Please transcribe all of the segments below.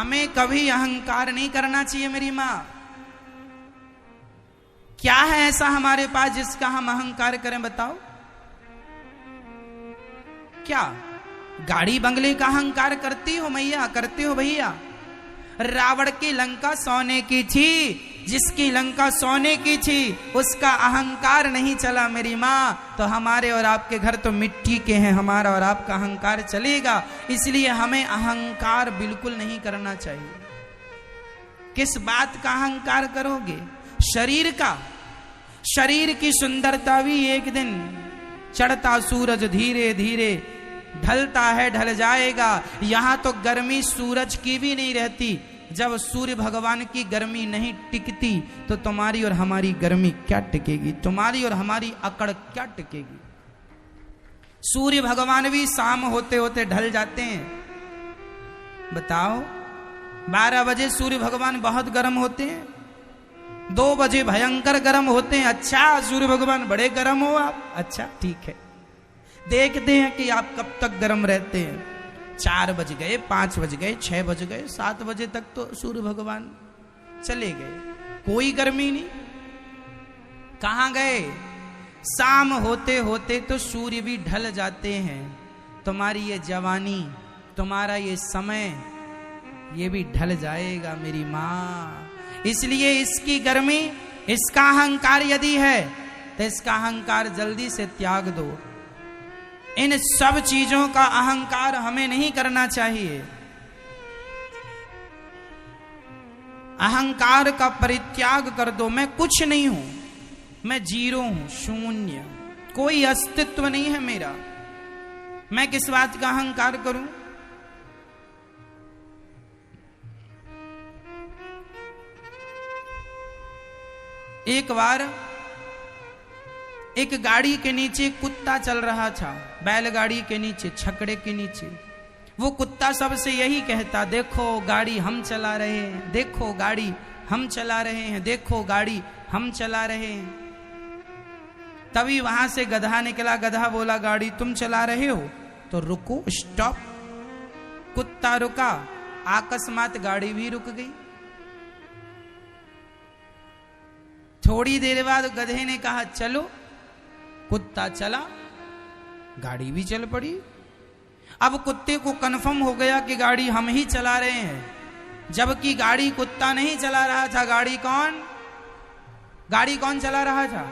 हमें कभी अहंकार नहीं करना चाहिए मेरी माँ। क्या है ऐसा हमारे पास जिसका हम अहंकार करें, बताओ? क्या गाड़ी बंगले का अहंकार करती हो मैया, करते हो भैया? रावण की लंका सोने की थी, जिसकी लंका सोने की थी उसका अहंकार नहीं चला मेरी माँ, तो हमारे और आपके घर तो मिट्टी के हैं, हमारा और आपका अहंकार चलेगा। इसलिए हमें अहंकार बिल्कुल नहीं करना चाहिए। किस बात का अहंकार करोगे? शरीर का। शरीर की सुंदरता भी एक दिन, चढ़ता सूरज धीरे धीरे ढलता है, ढल जाएगा। यहां तो गर्मी सूरज की भी नहीं रहती। जब सूर्य भगवान की गर्मी नहीं टिकती तो तुम्हारी और हमारी गर्मी क्या टिकेगी, तुम्हारी और हमारी अकड़ क्या टिकेगी? सूर्य भगवान भी शाम होते होते ढल जाते हैं। बताओ, 12 बजे सूर्य भगवान बहुत गर्म होते हैं, 2 बजे भयंकर गर्म होते हैं। अच्छा, सूर्य भगवान बड़े गर्म हो आप? अच्छा ठीक है, देखते हैं कि आप कब तक गर्म रहते हैं। 4 बज गए, 5 बज गए, 6 बज गए, 7 बजे तक तो सूर्य भगवान चले गए, कोई गर्मी नहीं। कहां गए? शाम होते होते तो सूर्य भी ढल जाते हैं। तुम्हारी ये जवानी, तुम्हारा ये समय, ये भी ढल जाएगा मेरी माँ। इसलिए इसकी गर्मी, इसका अहंकार यदि है तो इसका अहंकार जल्दी से त्याग दो। इन सब चीजों का अहंकार हमें नहीं करना चाहिए। अहंकार का परित्याग कर दो। मैं कुछ नहीं हूं, मैं जीरो हूं, शून्य, कोई अस्तित्व नहीं है मेरा। मैं किस बात का अहंकार करूं? एक बार एक गाड़ी के नीचे कुत्ता चल रहा था, बैलगाड़ी के नीचे, छकड़े के नीचे। वो कुत्ता सबसे यही कहता, देखो गाड़ी हम चला रहे हैं, देखो गाड़ी हम चला रहे हैं, देखो गाड़ी हम चला रहे हैं। तभी वहां से गधा निकला। गधा बोला, गाड़ी तुम चला रहे हो तो रुको, स्टॉप। कुत्ता रुका, अकस्मात गाड़ी भी रुक गई। थोड़ी देर बाद गधे ने कहा चलो। कुत्ता चला, गाड़ी भी चल पड़ी। अब कुत्ते को कन्फर्म हो गया कि गाड़ी हम ही चला रहे हैं, जबकि गाड़ी कुत्ता नहीं चला रहा था। गाड़ी कौन चला रहा था?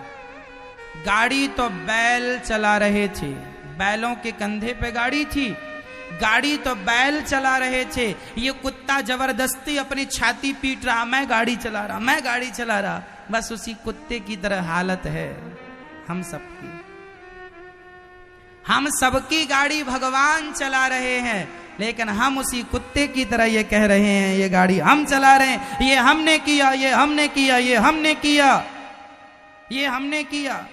गाड़ी तो बैल चला रहे थे। बैलों के कंधे पे गाड़ी थी, गाड़ी तो बैल चला रहे थे। ये कुत्ता जबरदस्ती अपनी छाती पीट रहा, मैं गाड़ी चला रहा, मैं गाड़ी चला रहा। बस उसी कुत्ते की तरह हालत है हम सबकी। हम सबकी गाड़ी भगवान चला रहे हैं, लेकिन हम उसी कुत्ते की तरह ये कह रहे हैं ये गाड़ी हम चला रहे हैं, ये हमने किया, ये हमने किया, ये हमने किया, ये हमने किया।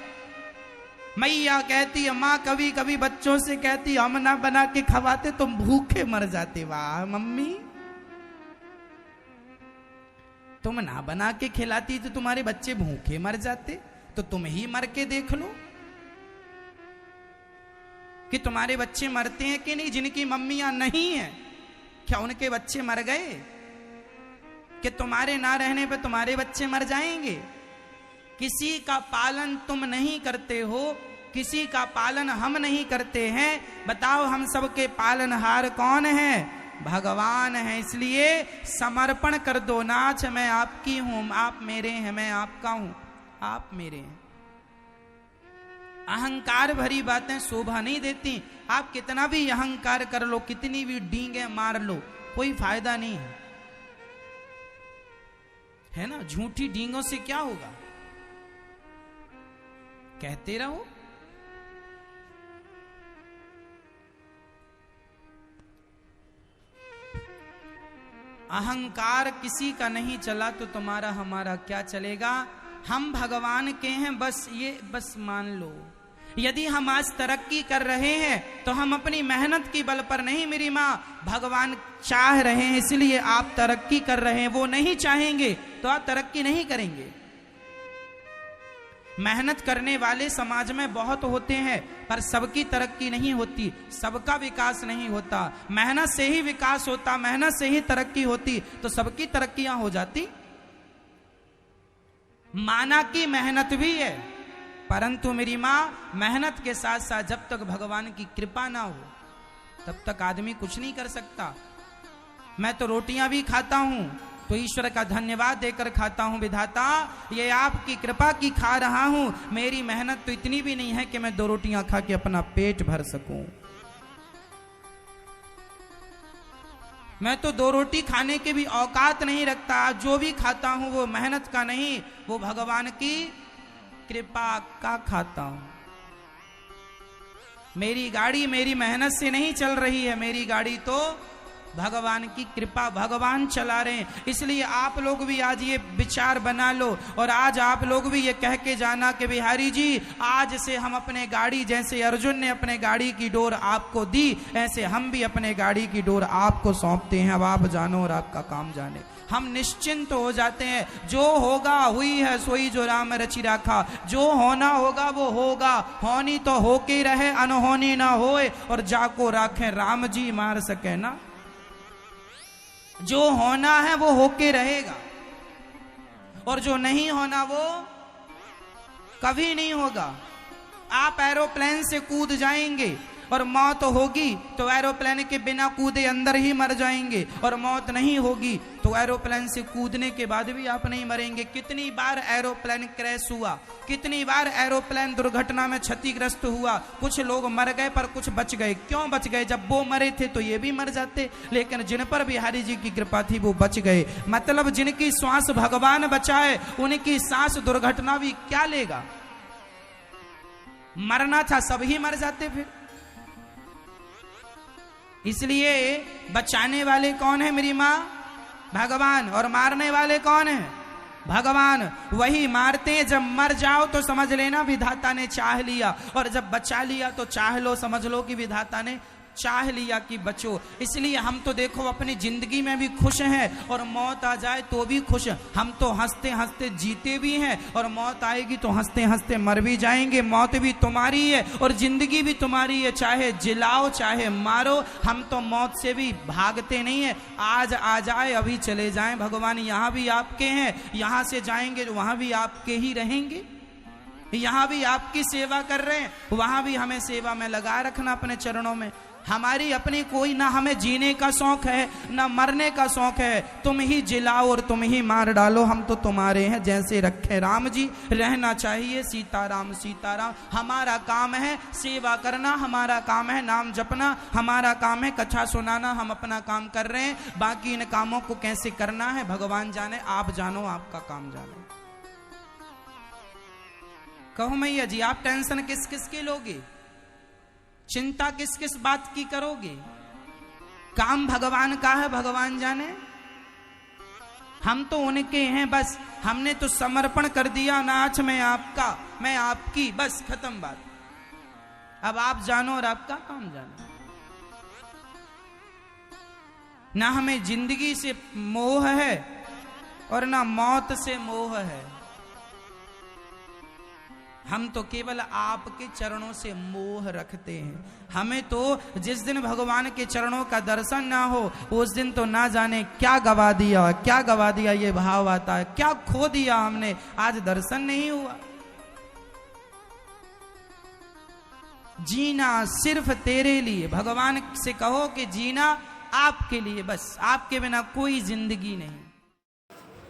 मैया कहती है, माँ कभी कभी बच्चों से कहती, हम ना बना के खवाते तुम भूखे मर जाते। वाह मम्मी, तुम ना बना के खिलाती तो तुम्हारे बच्चे भूखे मर जाते। तो तुम ही मर के देख लो कि तुम्हारे बच्चे मरते हैं कि नहीं। जिनकी मम्मियां नहीं है, क्या उनके बच्चे मर गए? कि तुम्हारे ना रहने पे तुम्हारे बच्चे मर जाएंगे? किसी का पालन तुम नहीं करते हो, किसी का पालन हम नहीं करते हैं। बताओ, हम सबके पालनहार कौन है? भगवान है। इसलिए समर्पण कर दो। नाथ मैं आपकी हूं, आप मेरे हैं, मैं आपका हूं, आप मेरे हैं। अहंकार भरी बातें शोभा नहीं देती। आप कितना भी अहंकार कर लो, कितनी भी डींगे मार लो, कोई फायदा नहीं है, है ना। झूठी डींगों से क्या होगा? कहते रहो। अहंकार किसी का नहीं चला तो तुम्हारा हमारा क्या चलेगा? हम भगवान के हैं, बस मान लो। यदि हम आज तरक्की कर रहे हैं तो हम अपनी मेहनत की बल पर नहीं मेरी माँ, भगवान चाह रहे हैं इसलिए आप तरक्की कर रहे हैं। वो नहीं चाहेंगे तो आप तरक्की नहीं करेंगे। मेहनत करने वाले समाज में बहुत होते हैं, पर सबकी तरक्की नहीं होती, सबका विकास नहीं होता। मेहनत से ही विकास होता, मेहनत से ही तरक्की होती, तो सबकी तरक्कियां हो जाती। माना कि मेहनत भी है, परंतु मेरी मां मेहनत के साथ साथ जब तक भगवान की कृपा ना हो तब तक आदमी कुछ नहीं कर सकता। मैं तो रोटियां भी खाता हूं तो ईश्वर का धन्यवाद देकर खाता हूं, विधाता ये आपकी कृपा की खा रहा हूं, मेरी मेहनत तो इतनी भी नहीं है कि मैं 2 रोटियां खा के अपना पेट भर सकूं। मैं तो 2 रोटी खाने के भी औकात नहीं रखता। जो भी खाता हूं वो मेहनत का नहीं, वो भगवान की कृपा का खाता हूं। मेरी गाड़ी मेरी मेहनत से नहीं चल रही है, मेरी गाड़ी तो भगवान की कृपा, भगवान चला रहे हैं। इसलिए आप लोग भी आज ये विचार बना लो और आज आप लोग भी ये कह के जाना कि बिहारी जी आज से हम अपने गाड़ी, जैसे अर्जुन ने अपने गाड़ी की डोर आपको दी, ऐसे हम भी अपने गाड़ी की डोर आपको सौंपते हैं। अब आप जानो और आपका काम जाने। हम निश्चिंत हो जाते हैं। जो होगा हुई है सोई जो राम रचि राखा, जो होना होगा वो होगा, होनी तो होके रहे अनहोनी ना होए, और जाको राखे राम जी मार सके ना। जो होना है वो होके रहेगा और जो नहीं होना वो कभी नहीं होगा। आप एरोप्लेन से कूद जाएंगे और मौत होगी तो एरोप्लेन के बिना कूदे अंदर ही मर जाएंगे, और मौत नहीं होगी तो एरोप्लेन से कूदने के बाद भी आप नहीं मरेंगे। कितनी बार एरोप्लेन क्रैश हुआ, कितनी बार एरोप्लेन दुर्घटना में क्षतिग्रस्त हुआ, कुछ लोग मर गए पर कुछ बच गए। क्यों बच गए? जब वो मरे थे तो ये भी मर जाते, लेकिन जिन पर बिहारी जी की कृपा थी वो बच गए। मतलब जिनकी श्वास भगवान बचाए उनकी सांस दुर्घटना भी क्या लेगा। मरना था सब ही मर जाते फिर। इसलिए बचाने वाले कौन है मेरी मां? भगवान। और मारने वाले कौन है? भगवान। वही मारते हैं। जब मर जाओ तो समझ लेना विधाता ने चाह लिया, और जब बचा लिया तो चाह लो, समझ लो कि विधाता ने चाह लिया कि बचो। इसलिए हम तो देखो अपनी जिंदगी में भी खुश हैं और मौत आ जाए तो भी खुश। हम तो हंसते हंसते जीते भी हैं और मौत आएगी तो हंसते हंसते मर भी जाएंगे। मौत भी तुम्हारी है और जिंदगी भी तुम्हारी है, चाहे जिलाओ चाहे मारो। हम तो मौत से भी भागते नहीं है। आज आ जाए अभी चले जाएं, भगवान यहाँ भी आपके हैं। यहाँ से जाएंगे तो वहां भी आपके ही रहेंगे। यहाँ भी आपकी सेवा कर रहे हैं, वहां भी हमें सेवा में लगा रखना अपने चरणों में। हमारी अपनी कोई ना हमें जीने का शौक है ना मरने का शौक है। तुम ही जिलाओ और तुम ही मार डालो, हम तो तुम्हारे हैं जैसे रखे राम जी। रहना चाहिए सीताराम सीताराम। हमारा काम है सेवा करना, हमारा काम है नाम जपना, हमारा काम है कथा सुनाना। हम अपना काम कर रहे हैं, बाकी इन कामों को कैसे करना है भगवान जाने, आप जानो, आपका काम जाने। कहो मैया जी आप टेंशन किस किस की लोगे, चिंता किस किस बात की करोगे? काम भगवान का है, भगवान जाने। हम तो उनके हैं, बस हमने तो समर्पण कर दिया। नाच मैं आपका मैं आपकी, बस खत्म बात। अब आप जानो और आपका काम जानो। ना हमें जिंदगी से मोह है और ना मौत से मोह है। हम तो केवल आपके चरणों से मोह रखते हैं। हमें तो जिस दिन भगवान के चरणों का दर्शन ना हो उस दिन तो ना जाने क्या गवा दिया, क्या गवा दिया, ये भाव आता है। क्या खो दिया हमने, आज दर्शन नहीं हुआ। जीना सिर्फ तेरे लिए, भगवान से कहो कि जीना आपके लिए, बस आपके बिना कोई जिंदगी नहीं।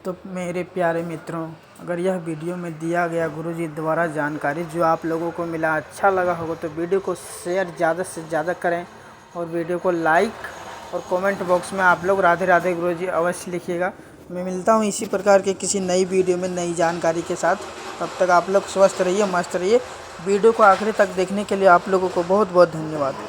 तो मेरे प्यारे मित्रों, अगर यह वीडियो में दिया गया गुरुजी द्वारा जानकारी जो आप लोगों को मिला अच्छा लगा होगा तो वीडियो को शेयर ज़्यादा से ज़्यादा करें और वीडियो को लाइक और कमेंट बॉक्स में आप लोग राधे राधे गुरुजी अवश्य लिखिएगा। मैं मिलता हूँ इसी प्रकार के किसी नई वीडियो में नई जानकारी के साथ। तब तक आप लोग स्वस्थ रहिए, मस्त रहिए। वीडियो को आखिरी तक देखने के लिए आप लोगों को बहुत बहुत धन्यवाद।